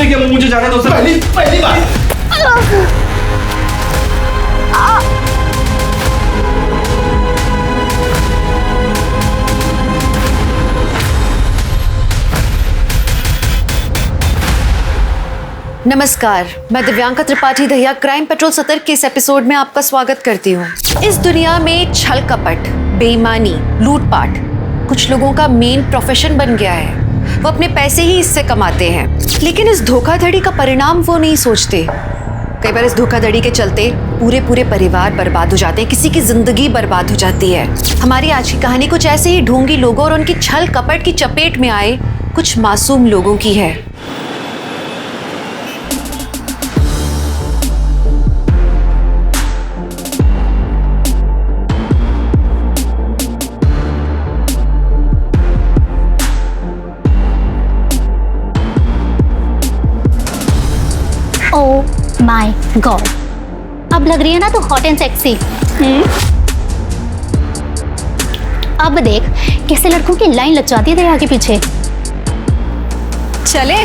उसने क्या मुझे जाने दो सर। पहली बात नमस्कार, मैं दिव्यांका त्रिपाठी दहिया क्राइम पेट्रोल सतर्क के इस एपिसोड में आपका स्वागत करती हूँ। इस दुनिया में छल कपट, बेईमानी, लूटपाट कुछ लोगों का मेन प्रोफेशन बन गया है। वो अपने पैसे ही इससे कमाते हैं, लेकिन इस धोखाधड़ी का परिणाम वो नहीं सोचते। कई बार इस धोखाधड़ी के चलते पूरे पूरे परिवार बर्बाद हो जाते हैं, किसी की जिंदगी बर्बाद हो जाती है। हमारी आज की कहानी कुछ ऐसे ही ढोंगी लोगों और उनकी छल कपट की चपेट में आए कुछ मासूम लोगों की है। ओह माय गॉड, अब लग रही है ना तो हॉट एंड सेक्सी। अब देख कैसे लड़कों की लाइन लग जाती है तेरे आगे पीछे। चले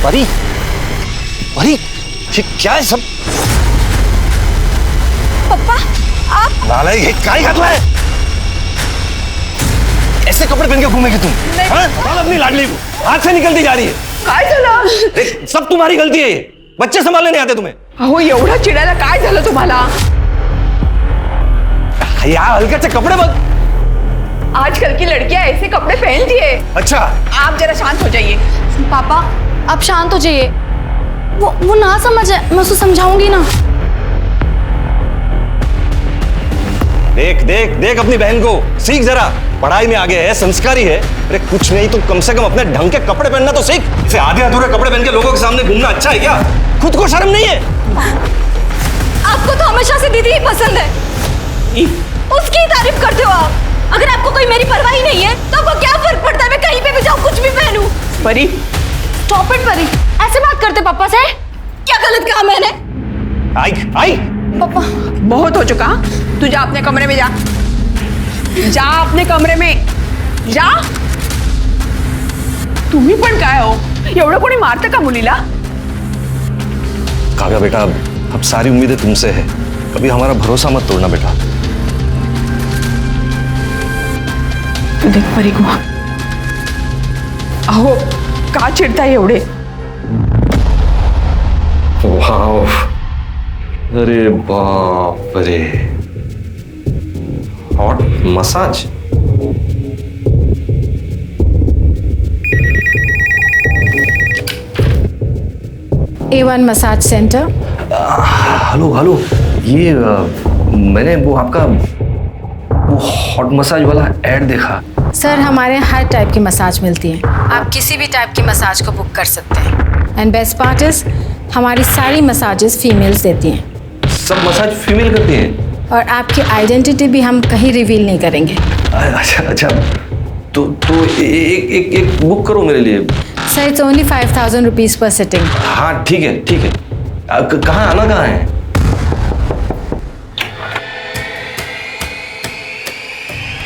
परी, परी, ये क्या है सब? पापा आप नालायक, ये क्या ही घटना है? ऐसे कपड़े पहन के घूमेगी तुम? हाँ? डाल अपनी लाडली को, हाथ से निकलती जा रही है। काय झालं? देख, सब तुम्हारी गलती है ये। बच्चे संभालने नहीं आते तुम्हें। अहो एवढं चिडायला काय झालं तुम्हाला? यार हल्के से कपड़े बद। आजकल की लड़कियां ऐसे कपड़े पहनती है। अच्छा, आप जरा शांत हो जाइए। पापा आप शांत हो जाइए। वो ना समझे, मैं उसको समझाऊंगी ना। देख देख देख अपनी बहन को, सीख जरा। पढ़ाई में आगे है, संस्कारी है। अरे कुछ नहीं तो कम से कम अपने ढंग के कपड़े पहनना तो सीख। इसे आधे अधूरे कपड़े पहन के लोगों के सामने घूमना अच्छा है क्या? खुद को शर्म नहीं है? आपको तो हमेशा से दीदी ही पसंद है, उसकी ही तारीफ करते हो आप। अगर आपको कोई मेरी परवाह ही नहीं है तो आपको क्या फर्क पड़ता है मैं कहीं पे भी जाऊँ, कुछ भी पहनूं? परी, स्टॉप इट परी, ऐसे बात करते पापा से? क्या गलत कहा मैंने? आई आई पापा बहुत हो चुका। तू जा अपने कमरे में, जा जा अपने कमरे में जा। तुम्ही पण काय हो, एवढं कोणी मारतं का मुलीला? काका बेटा, अब सारी उम्मीदें तुमसे है। कभी हमारा भरोसा मत तोड़ना बेटा। तू देख परी को, अहो का चिडताय एवढे? वाव, अरे बाप रे, hot massage. A1 massage centre. Hello hello, ये मैंने वो आपका वो हॉट मसाज वाला ऐड देखा। सर हमारे यहाँ हर टाइप की मसाज मिलती है, आप किसी भी टाइप की मसाज को बुक कर सकते हैं। एंड बेस्ट पार्ट इज हमारी सारी मसाजेस फीमेल्स देती हैं। सब मसाज फीमेल करती हैं? और आपकी आइडेंटिटी भी हम कहीं रिवील नहीं करेंगे। अच्छा अच्छा, तो एक बुक करो मेरे लिए। Sir it's only 5000 rupees per sitting. हाँ ठीक है ठीक है। कहाँ आना कहाँ है?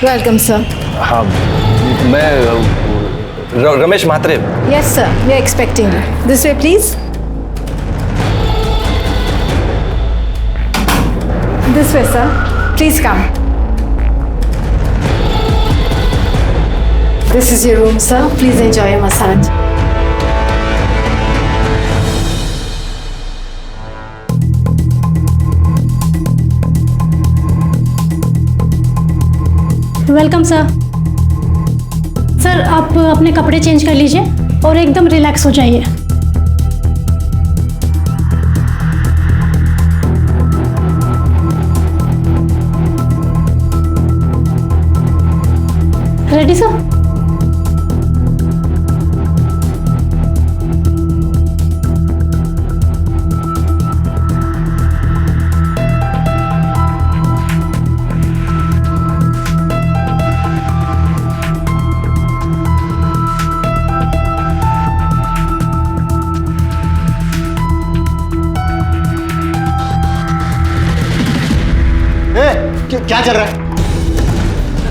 Welcome sir. हाँ, मैं Ramesh Mhatre. Yes sir, we are expecting you. This way please. This way sir, please come. This is your room sir, please enjoy your massage. Welcome sir. Sir आप अपने कपड़े चेंज कर लीजिए और एकदम रिलैक्स हो जाइए। Ready sir? क्या चल रहा है?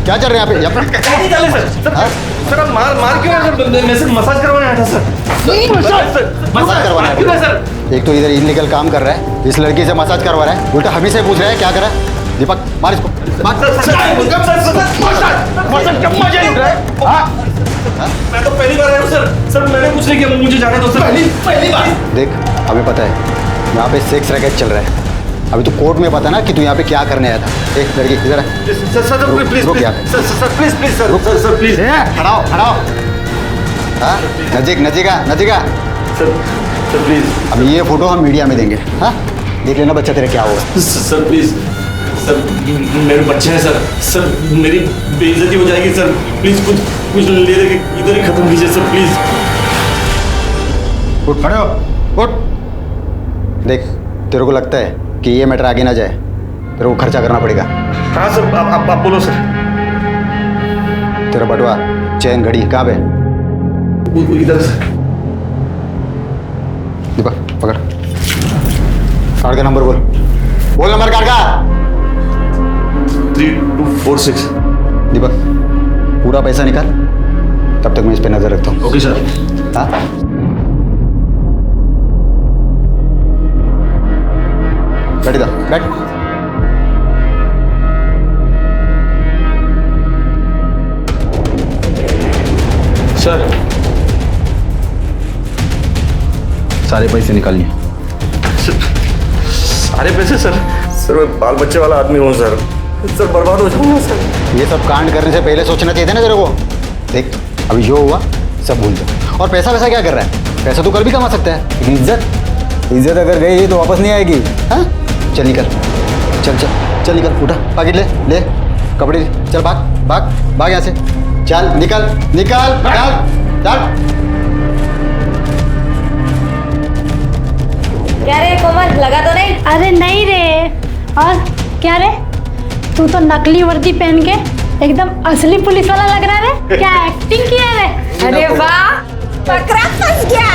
क्या चल रहा है यहाँ पे? नहीं चले सर। हाँ? सर आप मार क्यों रहे हैं? मैं सिर्फ मसाज करवाने आया था सर। मसाज करवाना क्यों है है? सर? एक तो इधर इलीगल काम कर रहा है, इस लड़की से मसाज करवा रहा है, उल्टा हमी से पूछ रहा है क्या करा। दीपक मार इसको, मैं तो पहली बार आया हूँ सर। सर मैंने कुछ नहीं किया, मुझे जाने दो सर। पहली बार। देख हमें पता है यहाँ पे सेक्स रैकेट चल रहा है। अभी तू कोर्ट में बता ना कि तू यहाँ पे क्या करने आया था। एक लड़की इधर है। सर प्लीज रुक यहाँ sir sir please please sir sir please खड़ाओ खड़ाओ। हाँ नजीका सर प्लीज अब ये फोटो हम मीडिया में देंगे। हाँ देख लेना बच्चा तेरा क्या होगा। सर प्लीज सर मेरे बच्चे हैं सर। सर मेरी बेइज्जती हो जाएगी सर। प्लीज कुछ ले दे के इधर ही खत्म कीजिए सर प्लीज। उठ खड़े हो उठ। देख तेरे को लगता है कि ये मैटर आगे ना जाए, तेरे को खर्चा करना पड़ेगा। हाँ सर आप बोलो सर। तेरा बटुआ चैन घड़ी कहाँ पे? इधर सर। दीपक पकड़, कार्ड का नंबर बोल नंबर कार्ड का। 3246। दीपक पूरा पैसा निकाल, तब तक मैं इस पे नजर रखता हूँ। Okay sir. हाँ बैठ इधर बैठ। सर सारे पैसे निकालिए। सारे पैसे सर? सर मैं बाल बच्चे वाला आदमी हूँ सर। सर बर्बाद हो जाऊंगा सर। ये सब कांड करने से पहले सोचना चाहिए था ना तेरे को। देख अभी जो हुआ सब भूल जा। और पैसा वैसा क्या कर रहा है? पैसा तो कल भी कमा सकता है, लेकिन इज्जत अगर गई तो वापस नहीं आएगी। हाँ चल निकल, चल निकल, उठा पाकिट ले कपड़े, चल भाग यहाँ से, चल निकल चल। क्या रे कोमल, लगा तो नहीं? अरे नहीं रे। और क्या रे, तू तो नकली वर्दी पहन के एकदम असली पुलिस वाला लग रहा है। क्या एक्टिंग किया रे? अरे वाह, पकड़ा फंस गया।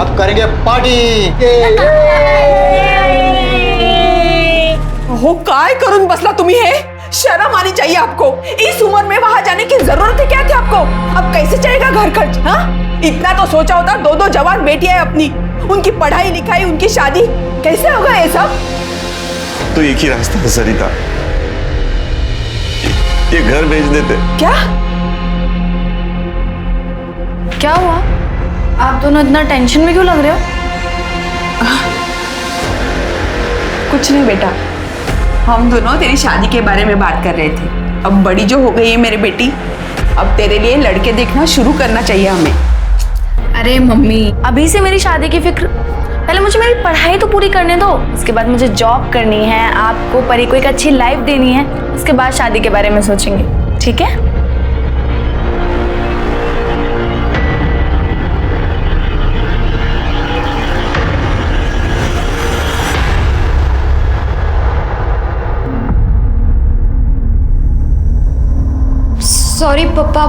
अब करेंगे पार्टी। हो काय करून बसला तुम्ही हे? शर्म आनी चाहिए आपको। इस उम्र में वहां जाने की जरूरत है क्या थी आपको? अब कैसे चलेगा घर खर्च? हाँ इतना तो सोचा होता। दो जवान बेटियां है अपनी, उनकी पढ़ाई लिखाई, उनकी शादी, कैसे होगा ये सब? तो एक ही रास्ता है सरिता, ये घर बेच देते। क्या हुआ? आप दोनों इतना टेंशन में क्यों लग रहे हो? कुछ नहीं बेटा, हम दोनों तेरी शादी के बारे में बात कर रहे थे। अब बड़ी जो हो गई है मेरी बेटी, अब तेरे लिए लड़के देखना शुरू करना चाहिए हमें। अरे मम्मी, अभी से मेरी शादी की फिक्र? पहले मुझे मेरी पढ़ाई तो पूरी करने दो, उसके बाद मुझे जॉब करनी है, आपको परी को एक अच्छी लाइफ देनी है, उसके बाद शादी के बारे में सोचेंगे, ठीक है? सॉरी पापा,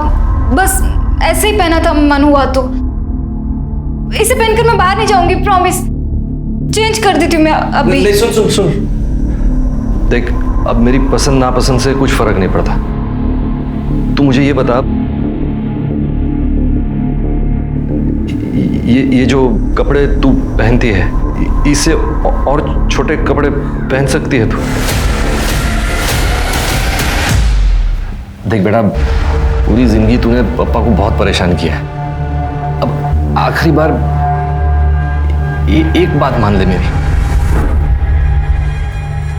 बस ऐसे ही पहना था, मन हुआ तो। इसे पहनकर मैं बाहर नहीं जाऊंगी, प्रॉमिस। चेंज कर देती हूँ मैं अभी। नहीं सुन देख, अब मेरी पसंद नापसंद से कुछ फर्क नहीं पड़ता। तू मुझे ये बता, ये जो कपड़े तू पहनती है, इससे और छोटे कपड़े पहन सकती है तू? देख बेटा, पूरी जिंदगी तूने पापा को बहुत परेशान किया है। अब आखिरी बार एक बात मान ले मेरी।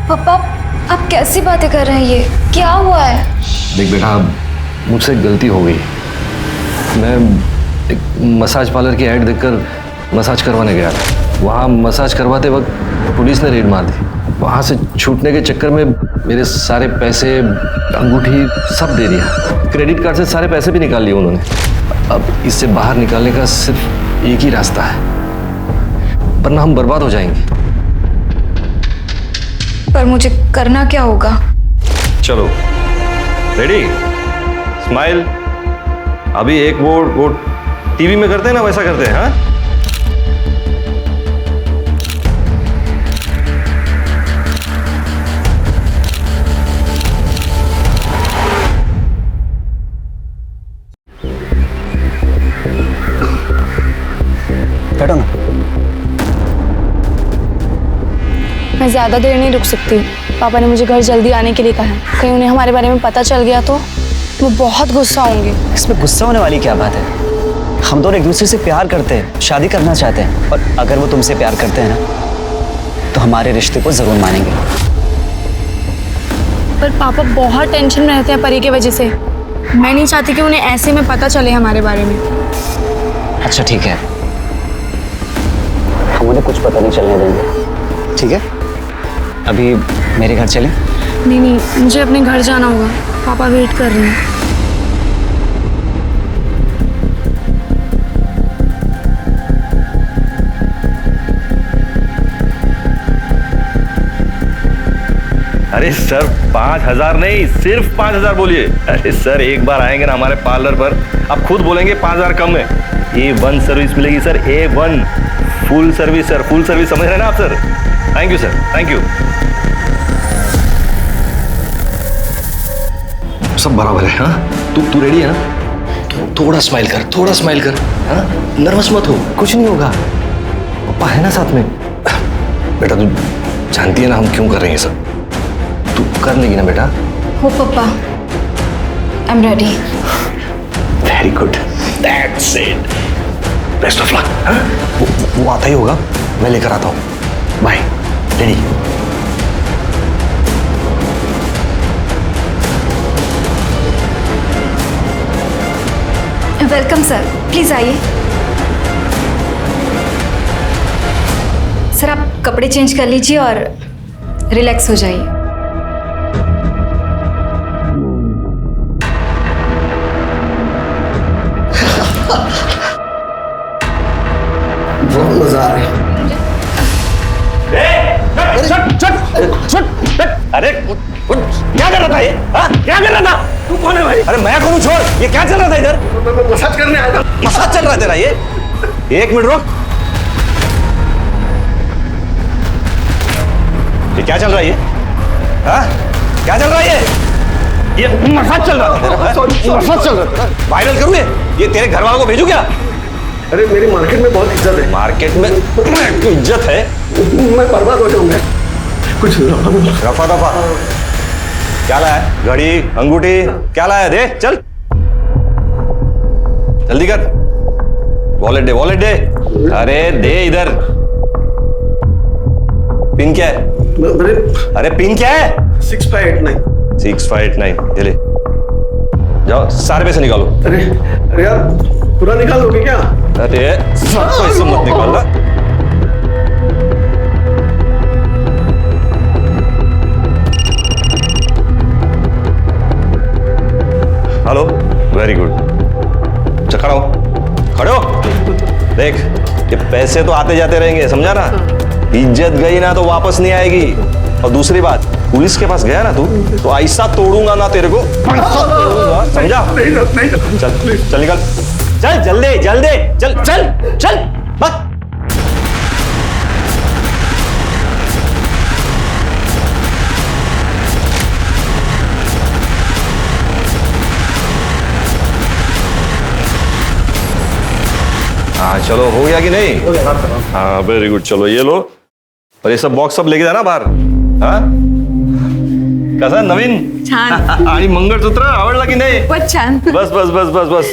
पापा आप कैसी बातें कर रहे हैं? ये क्या हुआ है? देख बेटा, मुझसे गलती हो गई। मैं एक मसाज पार्लर की ऐड देखकर मसाज करवाने गया था। वहाँ मसाज करवाते वक्त पुलिस ने रेड मार दी। वहाँ से छूटने के चक्कर में मेरे सारे पैसे, अंगूठी सब दे दिया। क्रेडिट कार्ड से सारे पैसे भी निकाल लिए उन्होंने। अब इससे बाहर निकालने का सिर्फ एक ही रास्ता है, वरना हम बर्बाद हो जाएंगे। पर मुझे करना क्या होगा? चलो रेडी, स्माइल। अभी एक वो टीवी में करते हैं ना, वैसा करते हैं। हाँ मैं ज़्यादा देर नहीं रुक सकती। पापा ने मुझे घर जल्दी आने के लिए कहा है। कहीं उन्हें हमारे बारे में पता चल गया तो वो बहुत गुस्सा होंगे। इसमें गुस्सा होने वाली क्या बात है? हम दोनों एक दूसरे से प्यार करते हैं, शादी करना चाहते हैं, और अगर वो तुमसे प्यार करते हैं ना तो हमारे रिश्ते को जरूर मानेंगे। पर पापा बहुत टेंशन में रहते हैं परी की वजह से। मैं नहीं चाहती कि उन्हें ऐसे में पता चले हमारे बारे में। अच्छा ठीक है, हम उन्हें कुछ पता नहीं चलने देंगे, ठीक है? अभी मेरे घर चलें? नहीं नहीं, मुझे अपने घर जाना होगा, पापा वेट कर रहे हैं। अरे सर 5,000 नहीं, सिर्फ 5,000 बोलिए। अरे सर एक बार आएंगे ना हमारे पार्लर पर, आप खुद बोलेंगे 5,000 कम है। A1 सर्विस मिलेगी sir, A1 full service sir, full service समझ रहे हैं ना आप sir? Thank you sir, thank you. सब बराबर है। हाँ तू रेडी है ना? थोड़ा स्माइल कर, थोड़ा स्माइल कर। हाँ नर्वस मत हो, कुछ नहीं होगा, पापा है ना साथ में। बेटा तू जानती है ना हम क्यों कर रहे हैं सब, तू कर लेगी ना बेटा? हो पापा, I am ready. Very good, that's it, best of luck. हाँ वो आता ही होगा, मैं लेकर आता हूँ। Bye, ready? Welcome sir, please आइए। सर आप कपड़े चेंज कर लीजिए और रिलैक्स हो जाइए। बहुत मजा आ रहा है। अरे क्या कर रहा था ये? हाँ क्या कर रहा था? तू कौन है भाई? अरे मैं कौन हूँ, छोड़। ये क्या चल रहा था इधर? मसाज करने आया था। मसाज चल रहा है तेरा ये? एक मिनट रुक, ये क्या चल रहा है ये? हाँ क्या चल रहा है ये मसाज चल रहा था तेरा? मसाज चल रहा था, वायरल करूँ ये तेरे घर वालों को भेजू क्या? अरे मेरी मार्केट में बहुत इज्जत है। मार्केट में क्यों इज्जत है? मैं बर्बाद हो जाऊंगा। कुछ रफा दफा क्या लाया है? घड़ी, अंगूठी क्या लाया है? दे चल, जल्दी कर। वॉलेट दे, वॉलेट दे। अरे दे इधर। पिन क्या है? अरे पिन क्या है? 6589। 6589, ये ले जाओ, सारे पैसे निकालो। अरे अरे यार पूरा निकाल दोगे क्या? अरे सब पैसे मत निकालना। Hello, very good. खड़ा हो, खड़े हो। देख ये पैसे तो आते जाते रहेंगे, समझा ना? इज्जत गई ना तो वापस नहीं आएगी। और दूसरी बात, पुलिस के पास गया ना तू तो ऐसा तोड़ूंगा ना तेरे को, समझा? नहीं चल चल निकल, चल जल्दी जल्दी, चल चल चल बस। हाँ चलो, हो गया कि नहीं? हाँ वेरी गुड, चलो ये लो। और ये सब बॉक्स सब लेके जाना बाहर। हाँ कसा नवीन? छान। आणि मंगळसूत्र आवडला की नाही? बहुत छान। बस बस बस बस बस।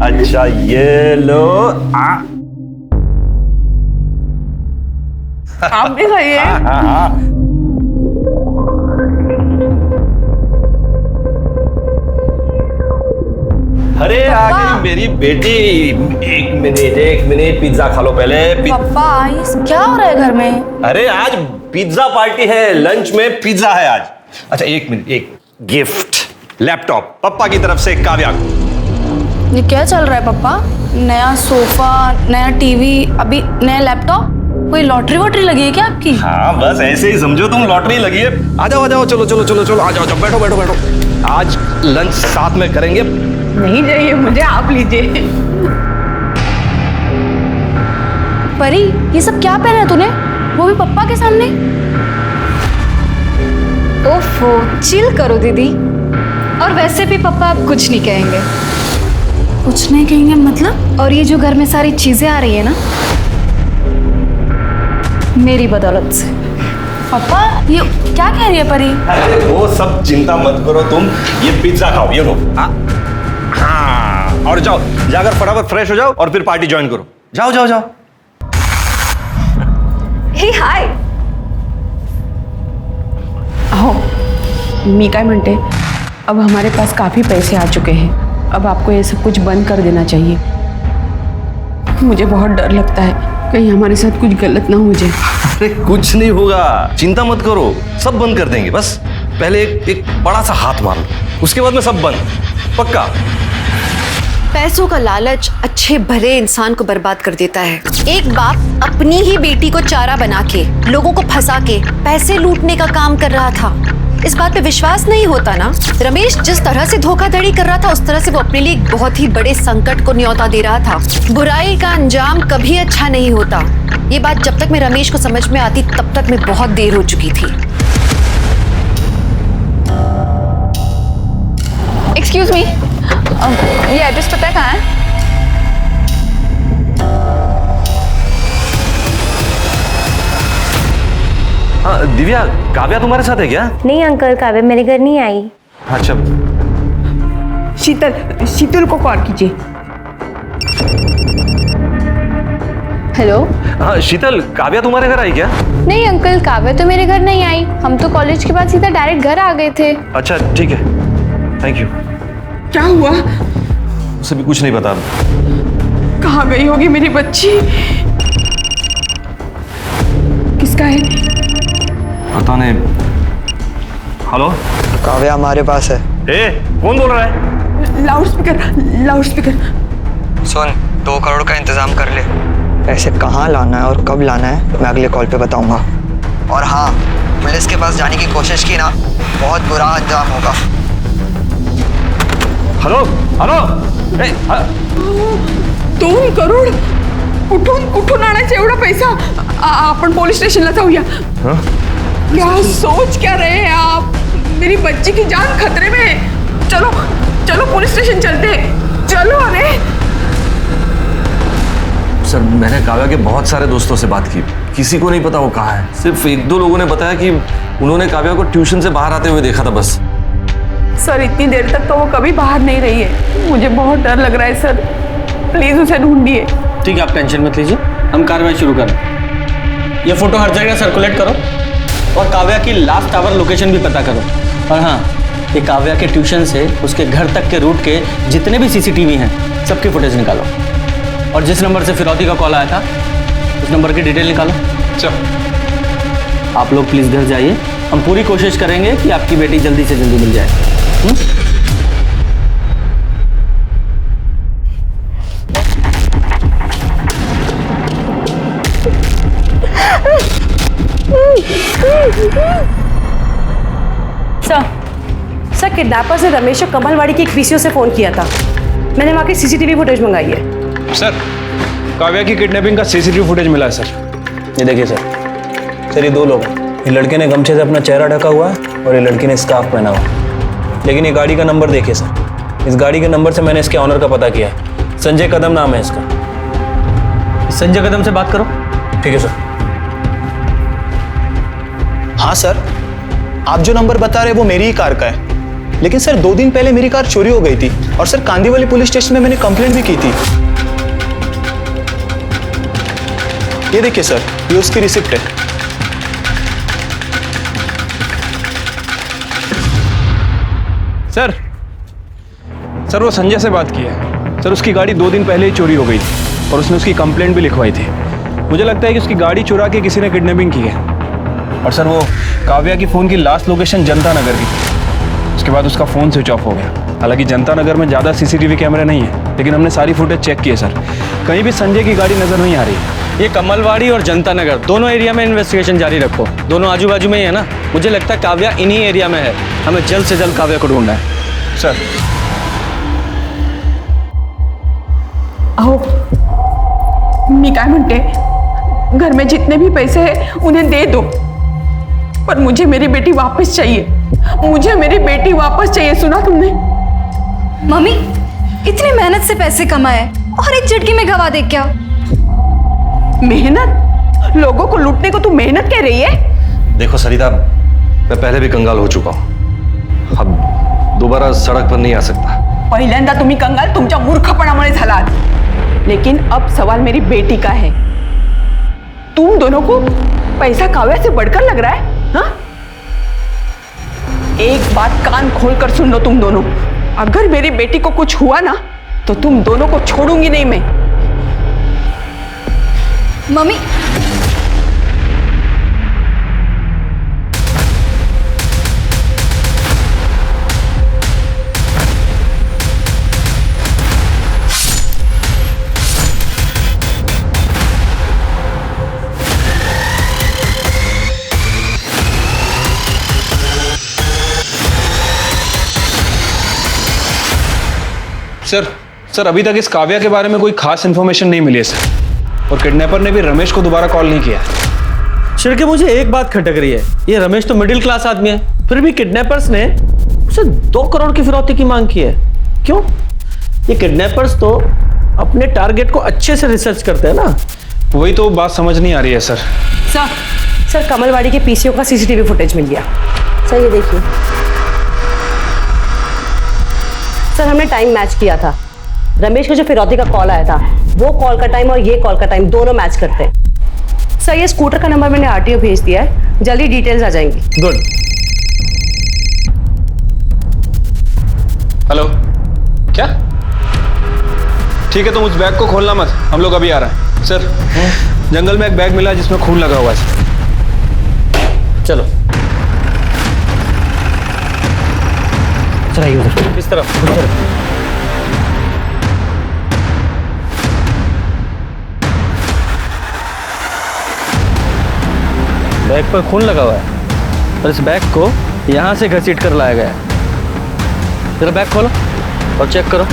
अच्छा ये लो। आप भी खाइए। हाँ। अरे आ गई मेरी बेटी। एक मिनट पिज्जा खा लो पहले। पापा ये क्या हो रहा है घर में? अरे आज पिज्जा पार्टी है, लंच में पिज्जा है आज। अच्छा एक मिनट, एक गिफ्ट, लैपटॉप पापा की तरफ से काव्या को। ये क्या चल रहा है पापा? नया सोफा, नया टीवी, अभी नया लैपटॉप? कोई लॉटरी वॉटरी लगी है क्या आपकी? हाँ बस ऐसे ही समझो तुम, लॉटरी लगी है। आ जाओ चलो चलो चलो चलो, आ जाओ बैठो बैठो बैठो। आज लंच साथ में करेंगे। नहीं चाहिए मुझे, आप लीजिए। परी ये सब क्या पहना है तूने, वो भी पप्पा के सामने? ओफो, चिल करो दीदी। और वैसे भी पापा आप कुछ नहीं कहेंगे। कुछ नहीं कहेंगे मतलब? और ये जो घर में सारी चीजें आ रही है ना, मेरी बदौलत से। पापा ये क्या कह रही है परी? अरे वो सब चिंता मत करो तुम, ये पिज्जा खाओ, ये लो। हाँ, और जाओ जाकर फटाफट फ्रेश हो जाओ और फिर पार्टी ज्वाइन करो। जाओ जाओ जाओ। हे हाय. अहो मी काय म्हणते, अब हमारे पास काफी पैसे आ चुके हैं, अब आपको ये सब कुछ बंद कर देना चाहिए। मुझे बहुत डर लगता है कहीं हमारे साथ कुछ गलत ना हो जाए। अरे कुछ नहीं होगा, चिंता मत करो, सब बंद कर देंगे। बस पहले एक बड़ा सा हाथ मार लो, उसके बाद में सब बंद, पक्का। पैसों का लालच अच्छे भले इंसान को बर्बाद कर देता है। एक बाप अपनी ही बेटी को चारा बना के, लोगों को फंसा के पैसे लूटने का काम कर रहा था। इस बात पे विश्वास नहीं होता ना। रमेश जिस तरह से धोखाधड़ी कर रहा था, उस तरह से वो अपने लिए एक बहुत ही बड़े संकट को न्योता दे रहा था। बुराई का अंजाम कभी अच्छा नहीं होता। ये बात जब तक मैं रमेश को समझ में आती, तब तक मैं बहुत देर हो चुकी थी। एक्सक्यूज मी, ये एड्रेस पता है कहाँ है? हाँ दिव्या, काव्या तुम्हारे साथ है क्या? नहीं अंकल, काव्या मेरे घर नहीं आई। अच्छा शीतल को कॉल कीजिए। हेलो। हाँ शीतल, काव्या तुम्हारे घर आई क्या? नहीं अंकल, काव्या तो मेरे घर नहीं आई। हम तो कॉलेज के बाद सीधा डायरेक्ट घर आ गए थे। अच्छा ठीक है, थैंक यू। क्या हुआ? उसे भी कुछ नहीं पता। कहाँ गई होगी मेरी बच्ची? किसका है? पता नहीं। हेलो, काव्या हमारे पास है। ए, कौन बोल रहा है? Loud speaker. सुन, 2 करोड़ का इंतजाम कर ले। पैसे कहाँ लाना है और कब लाना है मैं अगले कॉल पे बताऊंगा। और हाँ, पुलिस के पास जाने की कोशिश की ना, बहुत बुरा अंजाम होगा। हेलो हेलो, 2 करोड कुठून आणायचा एवढा पैसा? आपण पोलीस स्टेशनला जाऊया। क्या सोच क्या रहे हैं आप? मेरी बच्ची की जान खतरे में है। चलो चलो पुलिस स्टेशन चलते हैं, चलो। अरे सर, मैंने काव्या के बहुत सारे दोस्तों से बात की, किसी को नहीं पता वो कहाँ है। सिर्फ 1-2 लोगों ने बताया कि उन्होंने काव्या को ट्यूशन से बाहर आते हुए देखा था बस। सर, इतनी देर तक तो वो कभी बाहर नहीं रही है। मुझे बहुत डर लग रहा है सर, प्लीज उसे ढूंढिए। ठीक है, आप टेंशन मत लीजिए, हम कार्रवाई शुरू करें। ये फोटो हर जगह सर्कुलेट करो और काव्या की लास्ट आवर लोकेशन भी पता करो। और हाँ, ये काव्या के ट्यूशन से उसके घर तक के रूट के जितने भी सीसीटीवी हैं, सबकी फुटेज निकालो। और जिस नंबर से फिरौती का कॉल आया था, उस नंबर की डिटेल निकालो। चलो, आप लोग प्लीज़ घर जाइए। हम पूरी कोशिश करेंगे कि आपकी बेटी जल्दी से जल्दी मिल जाए। सर, किडनैपर्स ने रमेश और कमलवाड़ी की एक पीसीओ से फोन किया था। मैंने वहाँ की सीसीटीवी फुटेज मंगाई है। सर, काव्या की किडनैपिंग का सीसीटीवी फुटेज मिला है सर। ये देखिए सर, ये 2 लोग हैं। ये लड़के ने गमछे से अपना चेहरा ढका हुआ है और ये लड़की ने स्कार्फ पहना हुआ है। लेकिन ये गाड़ी का नंबर देखिए सर, इस गाड़ी के नंबर से मैंने इसके ऑनर का पता किया है। संजय कदम नाम है इसका। संजय कदम से बात करो। ठीक है सर। हाँ सर, आप जो नंबर बता रहे हैं वो मेरी ही कार का है। लेकिन सर 2 दिन पहले मेरी कार चोरी हो गई थी और सर कांदीवली पुलिस स्टेशन में मैंने कंप्लेंट भी की थी। ये देखिए सर, ये उसकी रिसिप्ट है। सर वो संजय से बात की है। सर उसकी गाड़ी 2 दिन पहले ही चोरी हो गई थी और उसने उसकी कंप्लेंट भी लिखवाई थी। मुझे लगता है कि उसकी गाड़ी चुरा के किसी ने किडनैपिंग की है। और सर वो काव्या की फ़ोन की लास्ट लोकेशन जनता नगर की थी। उसके बाद उसका फ़ोन स्विच ऑफ हो गया। हालांकि जनता नगर में ज़्यादा सीसीटीवी कैमरे नहीं है, लेकिन हमने सारी फुटेज चेक की है सर, कहीं भी संजय की गाड़ी नज़र नहीं आ रही है। ये कमलवाड़ी और जनता नगर दोनों एरिया में इन्वेस्टिगेशन जारी रखो। दोनों आजू बाजू में ही है ना। मुझे लगता है काव्या इन्हीं एरिया में है। हमें जल्द से जल्द काव्या को ढूंढना है सर। अहो, मी काय म्हणते, घर में जितने भी पैसे हैं उन्हें दे दो, पर मुझे मेरी बेटी वापस चाहिए। मुझे मेरी बेटी वापस चाहिए, सुना तुमने? मम्मी, इतनी मेहनत से पैसे कमाए और एक झटके में गवा दे क्या? मेहनत? लोगों को लूटने को तू मेहनत कह रही है? देखो सरिता, मैं पहले भी कंगाल हो चुका हूं, अब दोबारा सड़क पर नहीं आ सकता। पहिल्यांदा तुम्ही कंगाल तुमच्या मूर्खपणामुळे झालात, लेकिन अब सवाल मेरी बेटी का है। तुम दोनों को पैसा काव्या से बढ़कर लग रहा है? हाँ? एक बात कान खोलकर सुन लो तुम दोनों, अगर मेरी बेटी को कुछ हुआ ना तो तुम दोनों को छोड़ूंगी नहीं मैं। मम्मी, सर अभी तक इस काव्या के बारे में कोई खास इन्फॉर्मेशन नहीं मिली है सर, और किडनैपर ने भी रमेश को दोबारा कॉल नहीं किया। शिर्के, मुझे एक बात खटक रही है, ये रमेश तो मिडिल क्लास आदमी है, फिर भी किडनैपर्स ने उसे 2 करोड़ की फिरौती की मांग की है। क्यों? ये किडनैपर्स तो अपने टारगेट को अच्छे से रिसर्च करते हैं ना। वही तो बात समझ नहीं आ रही है सर। सर कमलवाड़ी के पीसीओ का सीसीटीवी फुटेज मिल गया। सर ये देखिए, सर हमने टाइम मैच किया था। रमेश को जो फिरौती का कॉल आया था, वो कॉल का टाइम और ये कॉल का टाइम दोनों मैच करते हैं। सर ये स्कूटर का नंबर मैंने आरटीओ भेज दिया है, जल्दी डिटेल्स आ जाएंगी। गुड। हेलो, क्या? ठीक है, तुम उस बैग को खोलना मत, हम लोग अभी आ रहे हैं। सर जंगल में एक बैग मिला जिसमें खून लगा हुआ है। चलो सर आइए उधर। किस तरफ? बैग पर खून लगा हुआ है और इस बैग को यहां से घसीट कर लाया गया है। जरा बैग खोलो और चेक करो।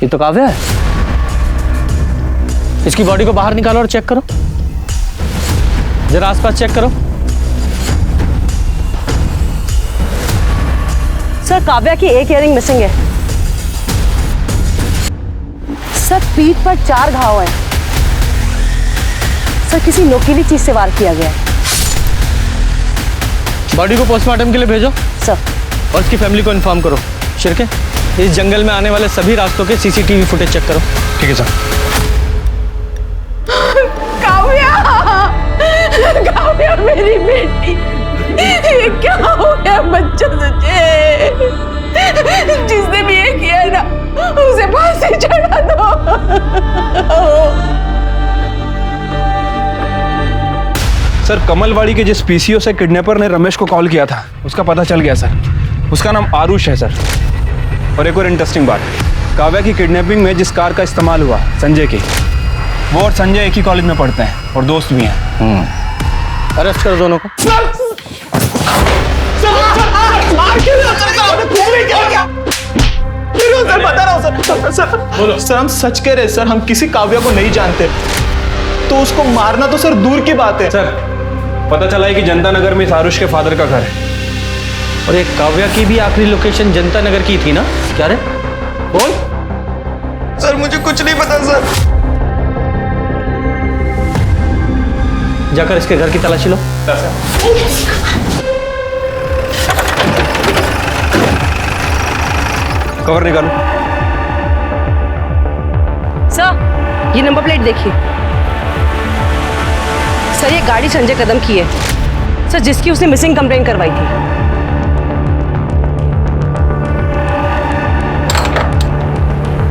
ये तो काव्या है। इसकी बॉडी को बाहर निकालो और चेक करो, जरा आसपास चेक करो। सर काव्या की एक इयरिंग मिसिंग है। सर पीठ पर 4 घाव हैं। सर किसी नोकीली चीज से वार किया गया है। बॉडी को पोस्टमार्टम के लिए भेजो सर, और इसकी फैमिली को इन्फॉर्म करो। शिर्के, इस जंगल में आने वाले सभी रास्तों के सीसीटीवी फुटेज चेक करो। ठीक है सर। काव्या मेरी बेटी, ये क्या हो गया बच्चा तुझे? जिसने भी ये किया है ना, उसे फांसी चढ़ा दो। सर कमलवाड़ी के जिस पीसीओ से किडनैपर ने रमेश को कॉल किया था, उसका पता चल गया सर। उसका नाम आरुष है सर। और एक और इंटरेस्टिंग बात, काव्या की किडनैपिंग में जिस कार का इस्तेमाल हुआ, संजय की, वो और संजय एक ही कॉलेज में पढ़ते हैं और दोस्त भी हैं। अरेस्ट करो दोनों को। सर बता रहा हूँ सर। बोलो सर, हम सच कह रहे हैं सर, हम किसी काव्या को नहीं जानते, तो उसको मारना तो सर दूर की बात है। सर पता चला है कि जनता नगर में इस आरुष के फादर का घर है। और एक काव्या की भी आखिरी लोकेशन जनता नगर की थी ना? क्या रे? बोल। सर मुझे कुछ नहीं पता सर। जाकर इसके घर की तलाशी लो। कवर निकालो। सर ये नंबर प्लेट देखिए। सर ये गाड़ी संजय कदम की है सर, जिसकी उसने मिसिंग कंप्लेन करवाई थी।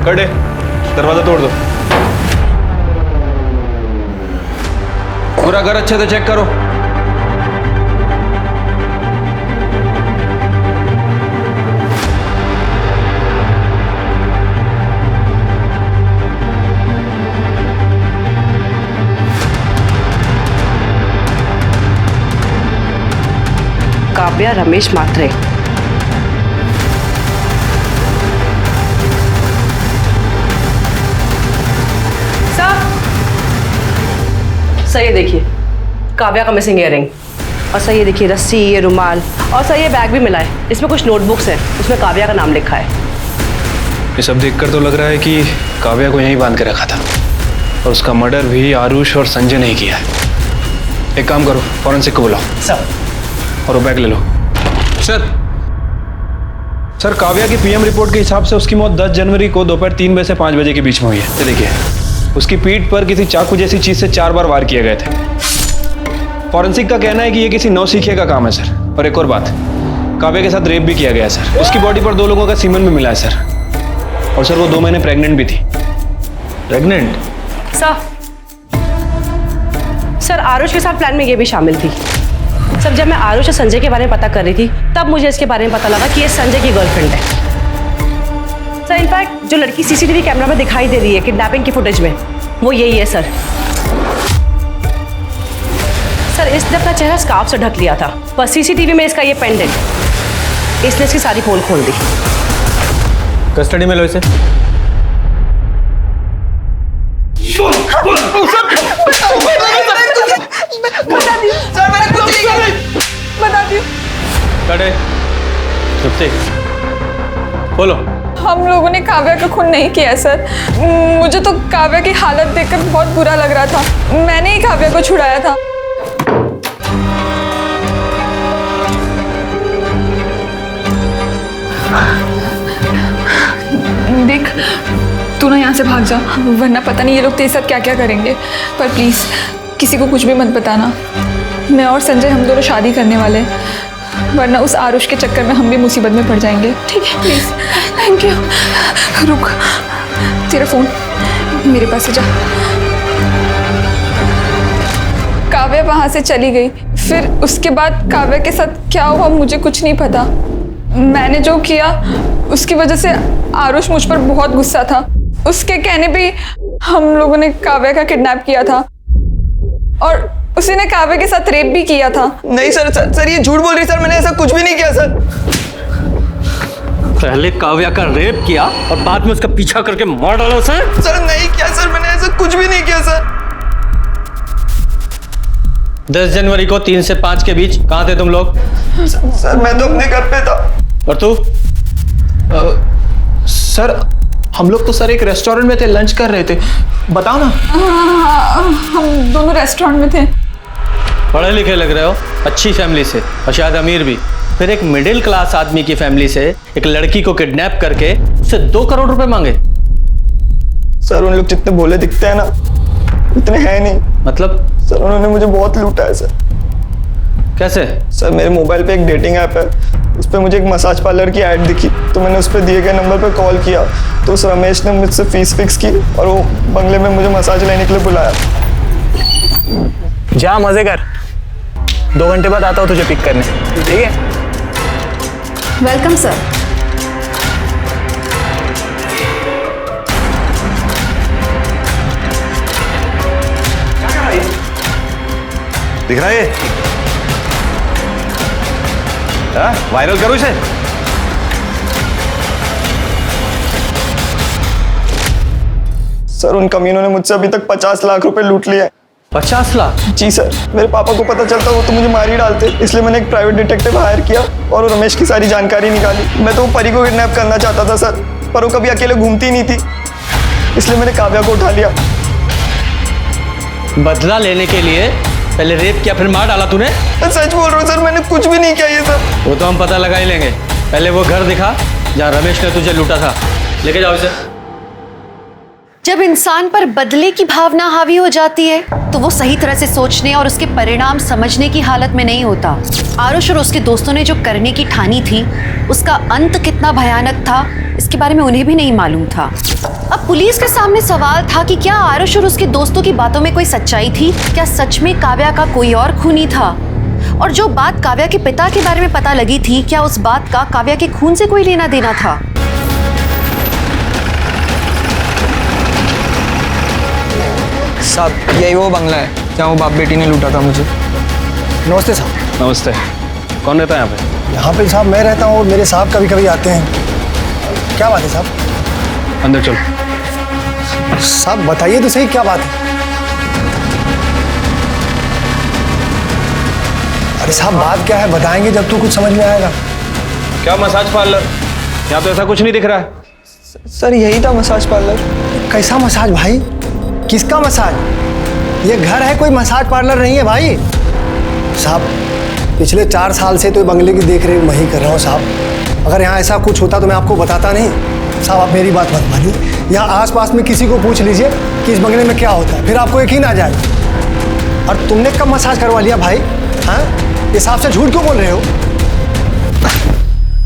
कर दे, दरवाजा तोड़ दो। पूरा घर अच्छे से चेक करो। काव्या रमेश मात्रे। सर ये देखिए काव्या का मिसिंग इयरिंग, और सर ये देखिए रस्सी, ये रुमाल, और सर ये बैग भी मिला है। इसमें कुछ नोटबुक्स हैं, उसमें काव्या का नाम लिखा है। ये सब देखकर तो लग रहा है कि काव्या को यहीं बांध के रखा था और उसका मर्डर भी आरुष और संजय ने ही किया है। एक काम करो, फॉरेंसिक को बुलाओ सर। और वो बैग ले लो। सर काव्या की पीएम रिपोर्ट के हिसाब से उसकी मौत 10 जनवरी को दोपहर 3 बजे से 5 बजे के बीच में हुई है। ये देखिए, उसकी पीठ पर किसी चाकू जैसी चीज से 4 बार वार किए गए थे। फॉरेंसिक का कहना है कि ये किसी नौसिखिए का काम है सर। और एक और बात, काव्या के साथ रेप भी किया गया है सर। उसकी बॉडी पर 2 लोगों का सीमन भी मिला है सर। और सर वो 2 महीने प्रेग्नेंट भी थी। प्रेग्नेंट? सर आरुष के साथ प्लान में ये भी शामिल थी। सर जब मैं आरुष और संजय के बारे में पता कर रही थी तब मुझे इसके बारे में पता लगा कि ये संजय की गर्लफ्रेंड है। सर इनफैक्ट जो लड़की सीसीटीवी कैमरा में दिखाई दे रही है किडनैपिंग की फुटेज में, वो यही है सर। सर इसने अपना चेहरा स्कार्फ से ढक लिया था, पर सीसीटीवी में इसका ये पेंडेंट, इसने इसकी सारी पोल खोल दी। कस्टडी में लो इसे। बता चुप से बोलो। हम लोगों ने काव्या का खून नहीं किया सर। मुझे तो काव्या की हालत देखकर बहुत बुरा लग रहा था। मैंने ही काव्या को छुड़ाया था। देख तू ना यहाँ से भाग जा, वरना पता नहीं ये लोग तेरे साथ क्या क्या करेंगे। पर प्लीज किसी को कुछ भी मत बताना। मैं और संजय हम दोनों शादी करने वाले हैं, वरना उस आरुष के चक्कर में हम भी मुसीबत में पड़ जाएंगे। ठीक है प्लीज। Thank you. रुक, तेरा फोन मेरे पास से जा। काव्या वहां से चली गई, फिर उसके बाद काव्या के साथ क्या हुआ मुझे कुछ नहीं पता। मैंने जो किया उसकी वजह से आरुष मुझ पर बहुत गुस्सा था। उसके कहने पे हम लोगों ने काव्या का किडनैप किया था और उसी ने काव्या के साथ रेप भी किया था। नहीं सर ये झूठ बोल रही सर, मैंने ऐसा कुछ भी नहीं किया सर। पहले काव्या का रेप किया और बाद में उसका पीछा करके मार डाला उसे। सर नहीं किया सर, मैंने ऐसा कुछ भी नहीं किया सर। 10 जनवरी को 3 से 5 के बीच कहाँ थे तुम लोग? सर मैं तो अपने घर पे था। और तू? सर हम लोग तो सर एक रेस्टोरेंट में थे, लंच कर रहे थे। बताओ ना। हम दोनों रेस्टोरेंट में थे। पढ़े लिखे लग रहे हो, अच्छी फैमिली से और शायद अमीर भी। फिर एक मिडिल क्लास आदमी की फैमिली से एक लड़की को किडनैप करके उससे 2 करोड़ रुपए मांगे। सर उन लोग जितने भोले दिखते हैं ना, इतने हैं नहीं। मतलब? सर उन्होंने मुझे बहुत लूटा है सर। कैसे? सर मेरे मोबाइल पे एक डेटिंग ऐप है, उस पर मुझे एक मसाज पार्लर की ऐड दिखी, तो मैंने उस पर दिए गए नंबर पर कॉल किया, तो उस रमेश ने मुझसे फीस फिक्स की और वो बंगले में मुझे मसाज लेने के लिए बुलाया। जा मजे कर, 2 घंटे बाद आता हूँ तुझे पिक करने, ठीक है? Welcome sir. दिख रहा है? वायरल करो इसे। सर उन कमीनों ने मुझसे अभी तक 50 लाख रुपए लूट लिए। 50 लाख? जी सर, मेरे पापा को पता चलता वो तो मुझे मार ही डालते, इसलिए मैंने एक प्राइवेट डिटेक्टिव हायर किया और वो रमेश की सारी जानकारी निकाली। मैं तो वो परी को किडनैप करना चाहता था सर, पर वो कभी अकेले घूमती नहीं थी, इसलिए मैंने काव्या को उठा लिया। बदला लेने के लिए पहले रेप किया फिर मार डाला तूने? मैं सच बोल रहा हूँ सर, मैंने कुछ भी नहीं किया ये सब। वो तो हम पता लगा ही लेंगे। पहले वो घर दिखा जहाँ रमेश ने तुझे लूटा था, लेके जाओ इसे। जब इंसान पर बदले की भावना हावी हो जाती है तो वो सही तरह से सोचने और उसके परिणाम समझने की हालत में नहीं होता। आरुष और उसके दोस्तों ने जो करने की ठानी थी उसका अंत कितना भयानक था इसके बारे में उन्हें भी नहीं मालूम था। अब पुलिस के सामने सवाल था कि क्या आरुष और उसके दोस्तों की बातों में कोई सच्चाई थी? क्या सच में काव्या का कोई और खूनी था? और जो बात काव्या के पिता के बारे में पता लगी थी, क्या उस बात का काव्या के खून से कोई लेना देना था? साहब यही वो बंगला है जहाँ वो बाप बेटी ने लूटा था मुझे। नमस्ते साहब। नमस्ते। कौन रहता है यहाँ पे? यहाँ पे साहब मैं रहता हूँ और मेरे साहब कभी कभी आते हैं। क्या बात है साहब? अंदर चल। साहब बताइए तो सही क्या बात है? अरे साहब बात क्या है बताएंगे जब तो कुछ समझ में आएगा। क्या मसाज पार्लर? यहाँ तो ऐसा कुछ नहीं दिख रहा है। सर यही था मसाज पार्लर। कैसा मसाज भाई? किसका मसाज? ये घर है, कोई मसाज पार्लर नहीं है भाई। साहब पिछले 4 साल से तो बंगले की देख रेख मैं ही कर रहा हूँ साहब। अगर यहाँ ऐसा कुछ होता तो मैं आपको बताता नहीं। साहब आप मेरी बात मत मानिए, यहाँ आसपास में किसी को पूछ लीजिए कि इस बंगले में क्या होता है, फिर आपको यकीन आ जाए। और तुमने कब मसाज करवा लिया भाई? हाँ, इस हिसाब से झूठ क्यों बोल रहे हो?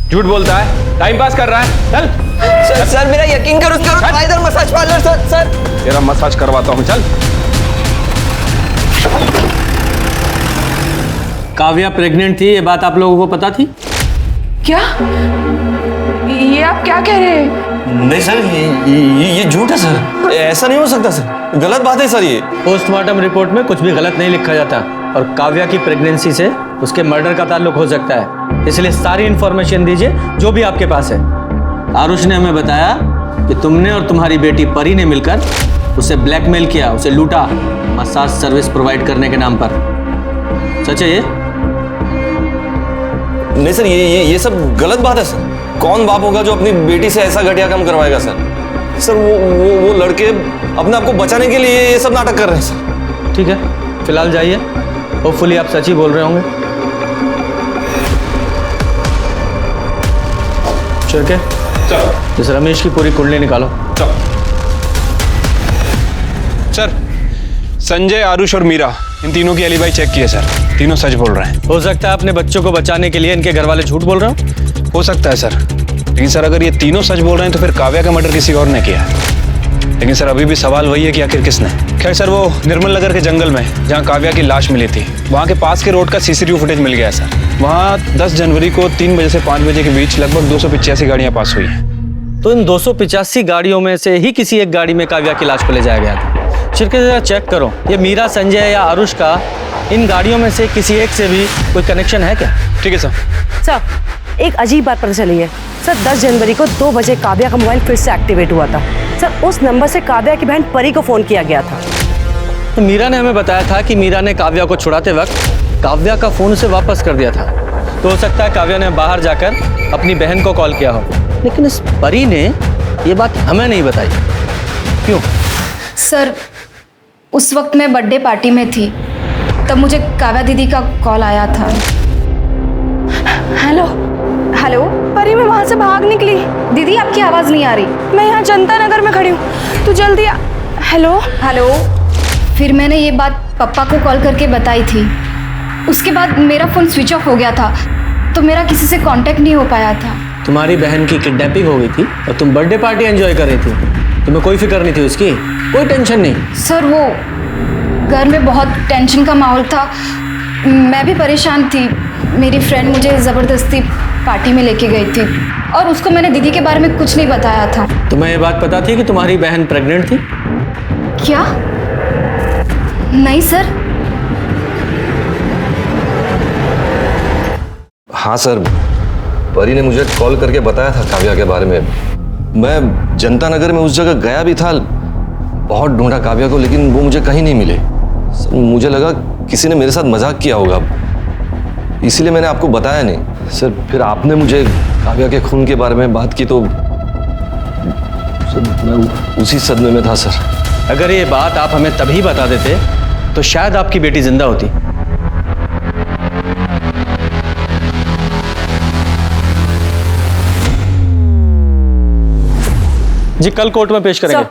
झूठ बोलता है, टाइम पास कर रहा है। चल सर मेरा यकीन करो, इधर मसाज पार्लर। सर तेरा मसाज करवाता हूँ, चल। काव्या प्रेग्नेंट थी, ये बात आप लोगों को पता थी? क्या? ये आप क्या कह रहे हैं? नहीं सर, ये झूठ है सर, ऐसा नहीं हो सकता सर, गलत बात है सर। ये पोस्टमार्टम रिपोर्ट में कुछ भी गलत नहीं लिखा जाता, और काव्या की प्रेगनेंसी से उसके मर्डर का ताल्लुक हो सकता है, इसलिए सारी इंफॉर्मेशन दीजिए जो भी आपके पास है। आरुष ने हमें बताया कि तुमने और तुम्हारी बेटी परी ने मिलकर उसे ब्लैकमेल किया, उसे लूटा मसाज सर्विस प्रोवाइड करने के नाम पर। सच है ये? नहीं सर, ये सब गलत बात है सर। कौन बाप होगा जो अपनी बेटी से ऐसा घटिया काम करवाएगा सर? सर वो लड़के अपने आप को बचाने के लिए ये सब नाटक कर रहे हैं सर। ठीक है, फिलहाल जाइए, होपफुली आप सच ही बोल रहे होंगे। चल के चलो, इस रमेश की पूरी कुंडली निकालो। चल सर, संजय, आरुष और मीरा, इन तीनों की एलिबाई चेक की है सर, तीनों सच बोल रहे हैं। हो सकता है अपने बच्चों को बचाने के लिए इनके घर वाले झूठ बोल रहे हो सकता है सर, लेकिन सर अगर ये तीनों सच बोल रहे हैं तो फिर काव्या का मर्डर किसी और ने किया है। लेकिन सर अभी भी सवाल वही है कि आखिर किसने। खैर सर, वो निर्मल नगर के जंगल में जहाँ काव्या की लाश मिली थी, वहाँ के पास के रोड का सीसीटीवी फुटेज मिल गया सर। वहाँ 10 जनवरी को 3 बजे से 5 बजे के बीच लगभग 285 गाड़ियाँ पास हुई हैं। तो इन 285 गाड़ियों में से ही किसी एक गाड़ी में काव्या की लाश को ले जाया गया था। छिड़के जरा चेक करो, ये मीरा, संजय या आरुष का इन गाड़ियों में से किसी एक से भी कोई कनेक्शन है क्या? ठीक है सर। सर एक अजीब बात पता चली है सर, 10 जनवरी को 2 बजे काव्या का मोबाइल फिर से एक्टिवेट हुआ था सर। उस नंबर से काव्या की बहन परी को फोन किया गया था। तो मीरा ने हमें बताया था कि मीरा ने काव्या को छुड़ाते वक्त काव्या का फोन उसे वापस कर दिया था। तो हो सकता है काव्या ने बाहर जाकर अपनी बहन को कॉल किया हो, लेकिन इस परी ने ये बात हमें नहीं बताई। क्यों? सर उस वक्त मैं बर्थडे पार्टी में थी, तब मुझे काव्या दीदी का कॉल आया था। हेलो हेलो परी, मैं वहाँ से भाग निकली। दीदी आपकी आवाज़ नहीं आ रही। मैं यहाँ जनता नगर में खड़ी हूँ, तू जल्दी आ। Hello hello. फिर मैंने ये बात पापा को कॉल करके बताई थी। उसके बाद मेरा फ़ोन स्विच ऑफ हो गया था, तो मेरा किसी से कांटेक्ट नहीं हो पाया था। तुम्हारी बहन की किडनैपिंग हो गई थी और तुम बर्थडे पार्टी एंजॉय कर रही थी, तुम्हें कोई फिक्र नहीं थी उसकी? कोई टेंशन नहीं? सर वो घर में बहुत टेंशन का माहौल था, मैं भी परेशान थी। मेरी फ्रेंड मुझे ज़बरदस्ती पार्टी में लेके गई थी और उसको मैंने दीदी के बारे में कुछ नहीं बताया था। तुम्हें ये बात पता थी कि तुम्हारी बहन प्रेग्नेंट थी? क्या? नहीं सर। हाँ सर, परी ने मुझे कॉल करके बताया था काव्या के बारे में। मैं जनता नगर में उस जगह गया भी था, बहुत ढूंढा काव्या को, लेकिन वो मुझे कहीं नहीं मिले। मुझे लगा किसी ने मेरे साथ मजाक किया होगा, इसीलिए मैंने आपको बताया नहीं। सर फिर आपने मुझे काव्या के खून के बारे में बात की तो सर मैं उसी सदमे में था सर। अगर ये बात आप हमें तभी बता देते तो शायद आपकी बेटी जिंदा होती। जी कल कोर्ट में पेश करेंगे।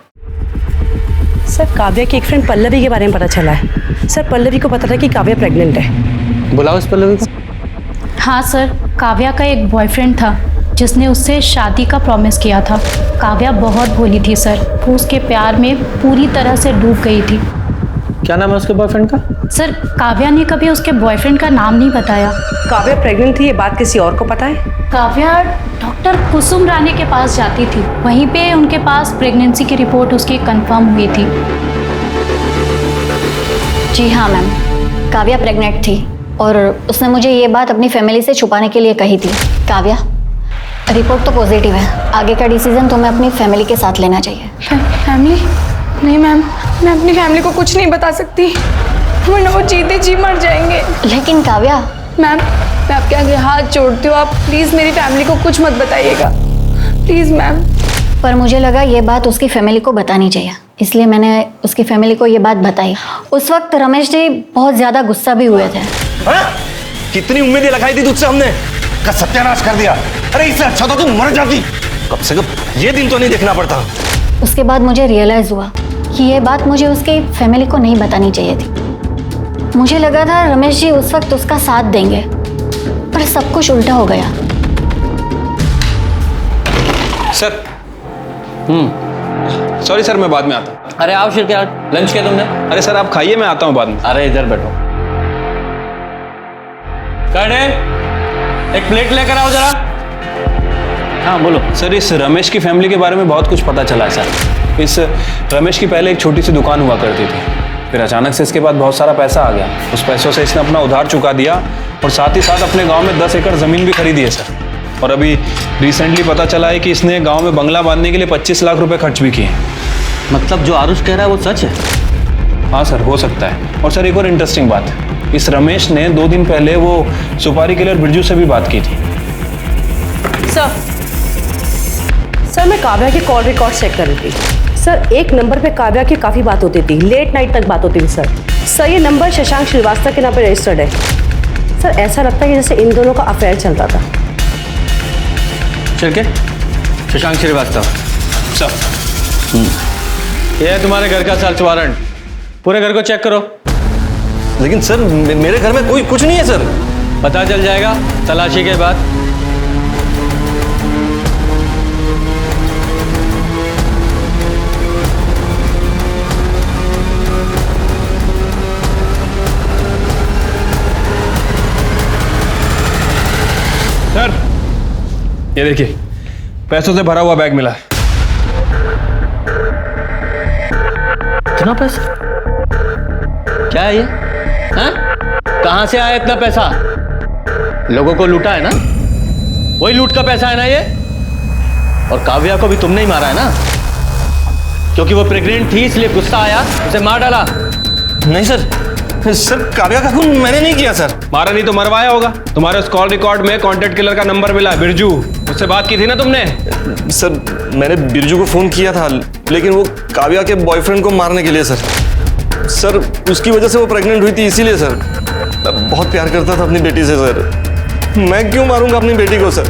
सर काव्या की एक फ्रेंड पल्लवी के बारे में पता चला है सर। पल्लवी को पता था कि काव्या प्रेग्नेंट है। बुलाओ इस पल्लवी को। हाँ सर, काव्या का एक बॉयफ्रेंड था जिसने उससे शादी का प्रॉमिस किया था। काव्या बहुत भोली थी सर, वो उसके प्यार में पूरी तरह से डूब गई थी। क्या नाम है उसके बॉयफ्रेंड का? सर काव्या ने कभी उसके बॉयफ्रेंड का नाम नहीं बताया। काव्या प्रेग्नेंट थी, ये बात किसी और को पता है? काव्या डॉक्टर कुसुम रानी के पास जाती थी, वहीं पे उनके पास प्रेगनेंसी की रिपोर्ट उसकी कंफर्म हुई थी। जी हाँ मैम, काव्या प्रेग्नेंट थी और उसने मुझे ये बात अपनी फैमिली से छुपाने के लिए कही थी। काव्या, रिपोर्ट तो पॉजिटिव है, आगे का डिसीजन तुम्हें अपनी फैमिली के साथ लेना चाहिए। फैमिली? नहीं मैम, मैं अपनी फैमिली को कुछ नहीं बता सकती, वरना वो जीते जी मर जाएंगे। लेकिन काव्या। मैम मैं आपके आगे हाथ जोड़ती हूँ, आप प्लीज़ मेरी फैमिली को कुछ मत बताइएगा, प्लीज़ मैम। पर मुझे लगा ये बात उसकी फैमिली को बतानी चाहिए, इसलिए मैंने उसकी फैमिली को ये बात बताई। उस वक्त रमेश जी बहुत ज़्यादा गुस्सा भी हुए थे। कितनी उम्मीदें लगाई थी तुझसे हमने, का सत्यानाश कर दिया। अरे इससे अच्छा तो तू मर जाती, कम से कम ये दिन तो नहीं देखना पड़ता। उसके बाद मुझे रियलाइज़ हुआ कि ये बात मुझे उसकी फैमिली को नहीं बतानी चाहिए थी। मुझे लगा था रमेश जी उस वक्त उसका साथ देंगे, पर सब कुछ उल्टा हो गया। सर सॉरी सर, मैं बाद में आता हूँ। अरे आओ शिरके, लंच किया तुमने? अरे सर आप खाइए, मैं आता हूँ बाद में। अरे इधर बैठो। कड़े एक प्लेट लेकर आओ जरा। हाँ बोलो। सर इस रमेश की फैमिली के बारे में बहुत कुछ पता चला है सर। इस रमेश की पहले एक छोटी सी दुकान हुआ करती थी, फिर अचानक से इसके बाद बहुत सारा पैसा आ गया। उस पैसों से इसने अपना उधार चुका दिया और साथ ही साथ अपने गांव में 10 एकड़ ज़मीन भी खरीदी है सर। और अभी रिसेंटली पता चला है कि इसने गांव में बंगला बांधने के लिए 25 लाख रुपए खर्च भी किए। मतलब जो आरुष कह रहा है वो सच है? हाँ सर, हो सकता है। और सर एक और इंटरेस्टिंग बात, इस रमेश ने 2 दिन पहले वो सुपारी किलर बिरजू से भी बात की थी। सर मैं काव्या की कॉल रिकॉर्ड चेक कर रही थी। सर एक नंबर पे काव्या की काफ़ी बात होती थी, लेट नाइट तक बात होती थी सर ये नंबर शशांक श्रीवास्तव के नाम पे रजिस्टर्ड है। सर ऐसा लगता है कि जैसे इन दोनों का अफेयर चलता था। शिरके, शशांक श्रीवास्तव सर। ये है तुम्हारे घर का सर्च वारंट, पूरे घर को चेक करो। लेकिन सर मेरे घर में कोई कुछ नहीं है सर। पता चल जाएगा तलाशी के बाद। सर ये देखिए, पैसों से भरा हुआ बैग मिला है। कितना पैसा? क्या है ये? हाँ? कहां से आया इतना पैसा? लोगों को लूटा है ना? वही लूट का पैसा है ना ये? और काव्या को भी तुमने ही मारा है ना? क्योंकि वो प्रेग्नेंट थी इसलिए गुस्सा आया, उसे मार डाला। नहीं सर काव्या का खून मैंने नहीं किया सर। मारा नहीं तो मरवाया होगा। तुम्हारे उस कॉल रिकॉर्ड में कॉन्टेक्ट किलर का नंबर मिला है, बिरजू। उससे बात की थी ना तुमने? सर मैंने बिरजू को फोन किया था, लेकिन वो काव्या के बॉयफ्रेंड को मारने के लिए सर उसकी वजह से वो प्रेग्नेंट हुई थी, इसीलिए सर। बहुत प्यार करता था अपनी बेटी से सर। मैं क्यों मारूंगा अपनी बेटी को सर?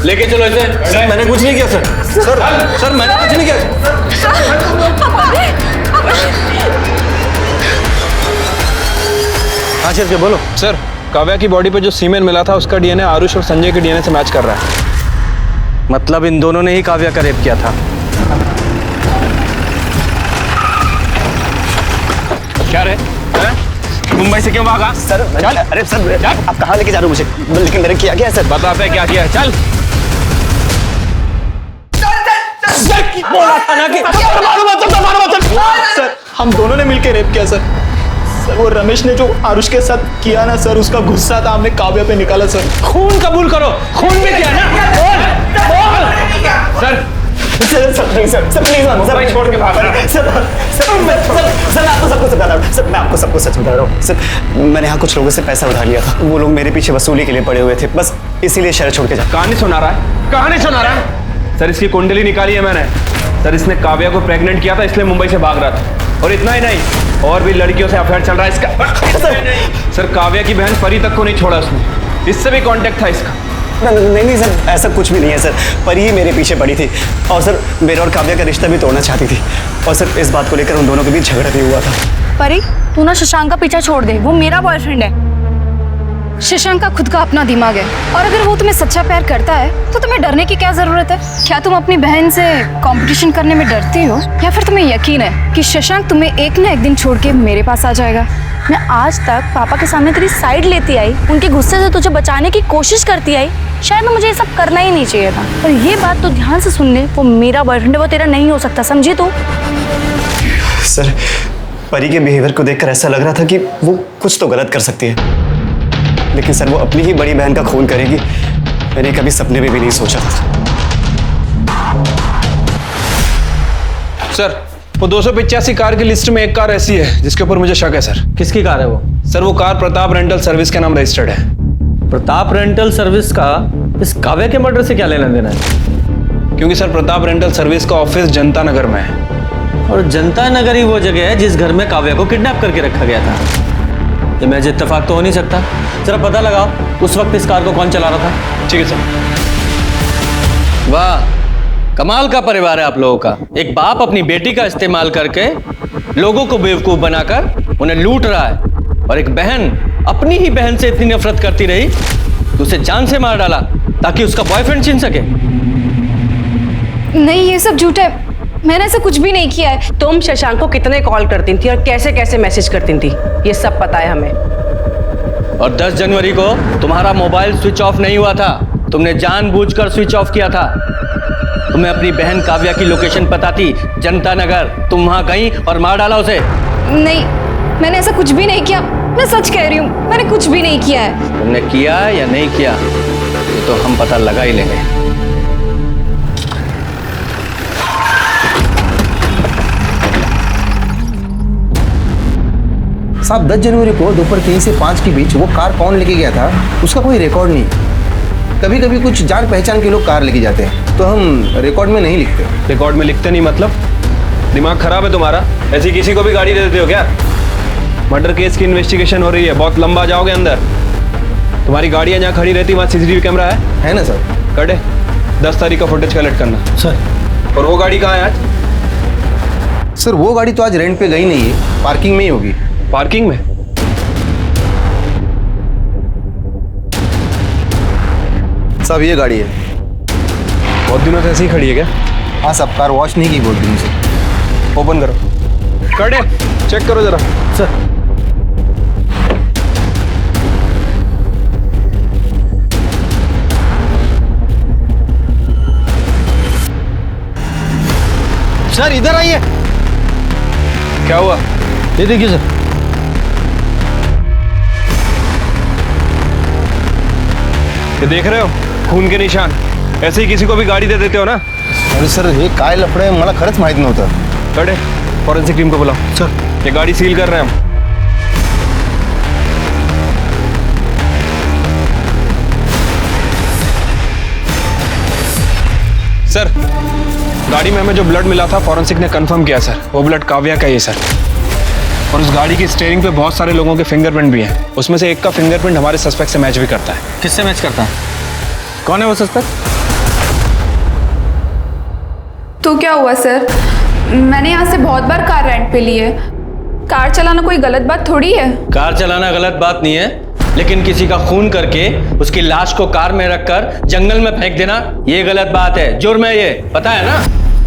लेके चलो इसे। सर मैंने कुछ नहीं किया सर मैंने कुछ नहीं किया। हाँ सर बोलो। सर काव्या की बॉडी पे जो सीमेन मिला था उसका डीएनए आरुष और संजय के डीएनए से मैच कर रहा है। मतलब इन दोनों ने ही काव्या का रेप किया था। क्या रे? मुंबई से क्यों भागा? सर अरे सर आप कहाँ लेके जा रहे हो मुझे? लेकिन मैंने किया क्या है सर? बताते क्या किया है, चल। बोला था ना कि सर हम दोनों ने मिलकर रेप किया सर। वो रमेश ने जो आरुष के साथ किया ना सर, उसका गुस्सा था हमने काव्या पे निकाला सर। खून कबूल करो, खून भी किया ना? सर प्लीज छोड़ के सर आपको सब कुछ बता रहा हूँ। सर मैं आपको सब कुछ सच बता रहा हूँ। सर मैंने यहाँ कुछ लोगों से पैसा उधार लिया था, वो लोग मेरे पीछे वसूली के लिए पड़े हुए थे, बस इसीलिए शहर छोड़ के जा। कहानी सुना रहा है, कहानी सुना रहा है। सर इसकी कुंडली निकाली है मैंने। सर इसने काव्या को प्रेग्नेंट किया था, इसलिए मुंबई से भाग रहा था। और इतना ही नहीं, और भी लड़कियों से अफेयर चल रहा है इसका। सर काव्या की बहन परी तक को नहीं छोड़ा उसने, इससे भी कांटेक्ट था इसका। नहीं सर ऐसा कुछ भी नहीं है सर। परी ही मेरे पीछे पड़ी थी और सर मेरा और काव्या का रिश्ता भी तोड़ना चाहती थी, और सर इस बात को लेकर उन दोनों के बीच झगड़ा भी हुआ था। परी तू ना शशांक का पीछा छोड़ दे, वो मेरा बॉयफ्रेंड है। शशांक का खुद का अपना दिमाग है, और अगर वो तुम्हें सच्चा प्यार करता है तो तुम्हें डरने की क्या जरूरत है? क्या तुम अपनी बहन से कंपटीशन करने में डरती हो, या फिर तुम्हें यकीन है कि शशांक तुम्हें एक न एक दिन छोड़ के मेरे पास आ जाएगा? मैं आज तक पापा के सामने तेरी साइड लेती आई, उनके गुस्से से तुझे बचाने की कोशिश करती आई। शायद मुझे ये सब करना ही नहीं चाहिए था, पर ये बात तो ध्यान से सुन ले, वो मेरा बॉयफ्रेंड है, वो तेरा नहीं हो सकता, समझी तू? सर परी के बिहेवियर को देखकर ऐसा लग रहा था कि वो कुछ तो गलत कर सकती है, लेकिन सर वो अपनी ही बड़ी बहन का खून करेगी, मैंने कभी सपने में भी नहीं सोचा था। सर वो 285 कार की लिस्ट में एक कार ऐसी है जिसके ऊपर मुझे शक है सर। किसकी कार है वो? सर वो कार प्रताप रेंटल सर्विस के नाम रजिस्टर्ड है। प्रताप रेंटल सर्विस का इस काव्या के मर्डर से क्या लेना देना है? क्योंकि सर प्रताप रेंटल सर्विस का ऑफिस जनता नगर में है। और जनता नगर ही वो जगह है जिस घर में काव्या को किडनैप करके रखा गया था। ये महज इत्तेफाक तो हो नहीं सकता। जरा पता लगाओ उस वक्त इस कार को कौन चला रहा था। ठीक है सर। वाह, कमाल का परिवार है आप लोगों का। एक बाप अपनी बेटी का इस्तेमाल करके लोगों को बेवकूफ बनाकर उन्हें लूट रहा है, और एक बहन अपनी ही बहन से इतनी नफरत करती रही तो उसे जान से मार डाला ताकि उसका बॉयफ्रेंड छीन सके। नहीं, ये सब झूठ है। मैंने ऐसा कुछ भी नहीं किया है। तुम शशांक को कितने कॉल करती थी और कैसे कैसे मैसेज करती थी, ये सब पता है हमें। और 10 जनवरी को तुम्हारा मोबाइल स्विच ऑफ नहीं हुआ था, तुमने जानबूझकर स्विच ऑफ किया था। तुम्हें अपनी बहन काव्या की लोकेशन पता थी, जनता नगर। तुम वहां गई और मार डाला उसे। नहीं, मैंने ऐसा कुछ भी नहीं किया। मैं सच कह रही हूँ, मैंने कुछ भी नहीं किया है। तुमने किया या नहीं किया ये तो हम पता लगा ही लेंगे। साहब 10 जनवरी को दोपहर 3 से 5 के बीच वो कार कौन लेके गया था उसका कोई रिकॉर्ड नहीं। कभी कभी कुछ जान पहचान के लोग कार लेके जाते हैं तो हम रिकॉर्ड में नहीं लिखते। रिकॉर्ड में लिखते नहीं मतलब? दिमाग खराब है तुम्हारा? ऐसी किसी को भी गाड़ी दे देते हो क्या? मर्डर केस की इन्वेस्टिगेशन हो रही है, बहुत लंबा जाओगे अंदर। तुम्हारी गाड़ियाँ जहाँ खड़ी रहती वहाँ सीसीटीवी कैमरा है ना सर? कटे 10 तारीख का फुटेज कलेक्ट करना सर। और वो गाड़ी कहाँ है आज? सर वो गाड़ी तो आज रेंट पे गई नहीं है, पार्किंग में ही होगी। पार्किंग में? साहब ये गाड़ी है। बहुत दिनों से ऐसे ही खड़ी है क्या? हाँ साहब, कार वॉश नहीं की बहुत दिन से। ओपन करो। कटे चेक करो जरा। सर सर इधर आइए। क्या हुआ? ये देखिए सर। ये देख रहे हो खून के निशान? ऐसे ही किसी को भी गाड़ी दे देते हो ना? अरे सर हे काय लफडे मला खरंच माहित नव्हतं। कटे फॉरेंसिक टीम को बुलाओ। सर ये गाड़ी सील कर रहे हैं हम। सर गाड़ी में हमें जो ब्लड मिला था फॉरेंसिक ने कंफर्म किया सर, वो ब्लड काव्या का ही है सर। और उस गाड़ी की स्टीयरिंग पे बहुत सारे लोगों के फिंगरप्रिंट भी हैं। उसमें से एक का फिंगरप्रिंट हमारे सस्पेक्ट से मैच भी करता है। किससे मैच करता है? कौन है वो सस्पेक्ट? तो क्या हुआ सर? मैंने यहाँ से बहुत बार कार रेंट पे ली है। कार चलाना कोई गलत बात थोड़ी है। कार चलाना गलत बात नहीं है, लेकिन किसी का खून करके उसकी लाश को कार में रखकर जंगल में फेंक देना ये गलत बात है, जुर्म है, ये पता है ना?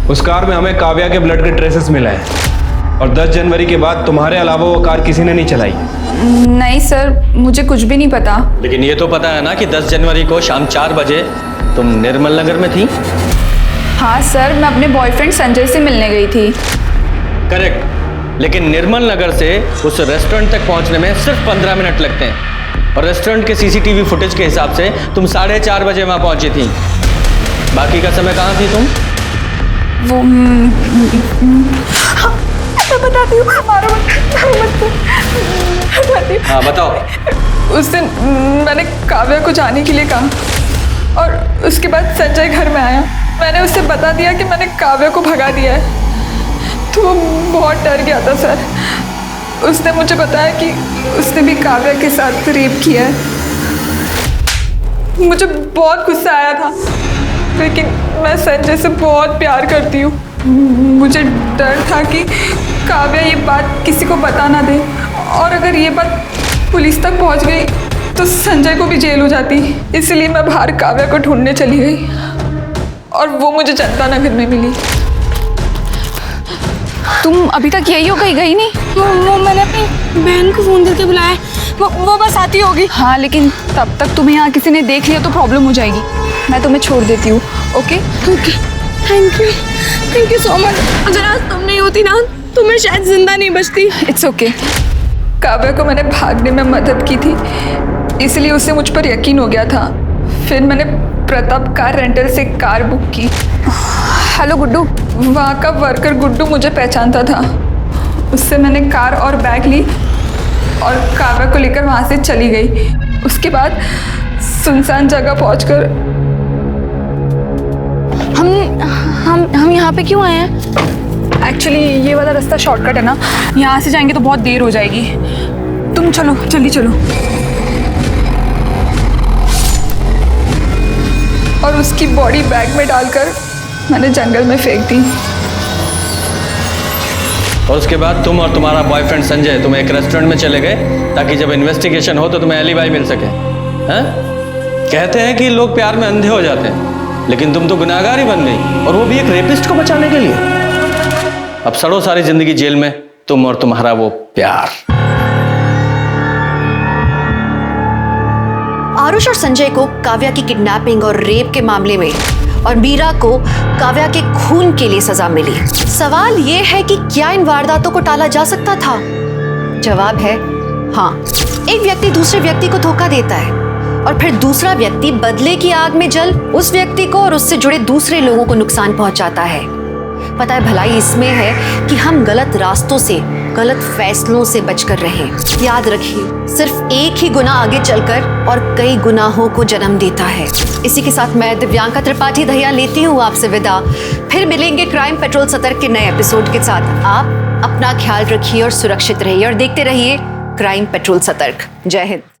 उस कार में हमें काव्या के ब्लड के ट्रेसेस मिले हैं और 10 जनवरी के बाद तुम्हारे अलावा वो कार किसी ने नहीं चलाई। नहीं सर, मुझे कुछ भी नहीं पता। लेकिन ये तो पता है ना कि 10 जनवरी को शाम 4 बजे तुम निर्मल नगर में थी? हाँ सर, मैं अपने बॉयफ्रेंड संजय से मिलने गई थी। करेक्ट, लेकिन निर्मल नगर से उस रेस्टोरेंट तक पहुंचने में सिर्फ 15 मिनट लगते हैं, और रेस्टोरेंट के सीसीटीवी फुटेज के हिसाब से तुम 4:30 बजे वहां पहुंची थी। बाकी का समय कहाँ थी तुम? वो मैं बताती हूँ, मारो मत। हाँ बताओ। उस दिन मैंने काव्या को जाने के लिए कहा और उसके बाद संजय घर में आया। मैंने उससे बता दिया कि मैंने काव्या को भगा दिया है, तो वो बहुत डर गया था सर। उसने मुझे बताया कि उसने भी काव्या के साथ रेप किया है। मुझे बहुत गुस्सा आया था, लेकिन मैं संजय से बहुत प्यार करती हूँ। मुझे डर था कि काव्या ये बात किसी को बता ना दे, और अगर ये बात पुलिस तक पहुँच गई तो संजय को भी जेल हो जाती। इसलिए मैं बाहर काव्या को ढूंढने चली गई और वो मुझे जनता नगर में मिली। तुम अभी तक यही हो, कहीं गई नहीं? वो मैंने अपनी बहन को फोन करके बुलाया, वो बस आती होगी। हाँ, लेकिन तब तक तुम्हें यहाँ किसी ने देख लिया तो प्रॉब्लम हो जाएगी। मैं तुम्हें छोड़ देती हूँ। Okay okay, thank you so much. अगर आज तुम नहीं होती ना तो मैं शायद जिंदा नहीं बचती। It's okay. काव्या को मैंने भागने में मदद की थी, इसलिए उसे मुझ पर यकीन हो गया था। फिर मैंने प्रताप कार रेंटल से कार बुक की। हेलो गुड्डू, वहाँ का वर्कर गुड्डू मुझे पहचानता था। उससे मैंने कार और बैग ली और काव्या को लेकर वहाँ से चली गई। उसके बाद सुनसान जगह पहुँचकर हम यहाँ पे क्यों आए हैं? एक्चुअली ये वाला रास्ता शॉर्टकट है ना, यहाँ से जाएंगे तो बहुत देर हो जाएगी। तुम चलो, जल्दी चलो। और उसकी बॉडी बैग में डालकर मैंने जंगल में फेंक दी। और उसके बाद तुम और तुम्हारा बॉयफ्रेंड संजय तुम एक रेस्टोरेंट में चले गए ताकि जब इन्वेस्टिगेशन हो तो तुम्हें एलिबाई मिल सके। हैं? कहते हैं कि लोग प्यार में अंधे हो जाते हैं, लेकिन तुम तो गुनाहगार ही बन गई, और वो भी एक रेपिस्ट को बचाने के लिए। अब सड़ो सारी जिंदगी जेल में, तुम और तुम्हारा वो प्यार। आरुष और संजय को काव्या की किडनैपिंग और रेप के मामले में और मीरा को काव्या के खून के लिए सजा मिली। सवाल ये है कि क्या इन वारदातों को टाला जा सकता था? जवाब है हाँ। एक व्यक्ति दूसरे व्यक्ति को धोखा देता है और फिर दूसरा व्यक्ति बदले की आग में जल उस व्यक्ति को और उससे जुड़े दूसरे लोगों को नुकसान पहुंचाता है। पता है, भलाई इसमें है कि हम गलत रास्तों से, गलत फैसलों से बचकर रहें। याद रखिए, सिर्फ एक ही गुनाह आगे चलकर और कई गुनाहों को जन्म देता है। इसी के साथ मैं दिव्यांका त्रिपाठी दहिया लेती हूँ आपसे विदा। फिर मिलेंगे क्राइम पेट्रोल सतर्क के नए एपिसोड के साथ। आप अपना ख्याल रखिए और सुरक्षित रहिए और देखते रहिए क्राइम पेट्रोल सतर्क। जय हिंद।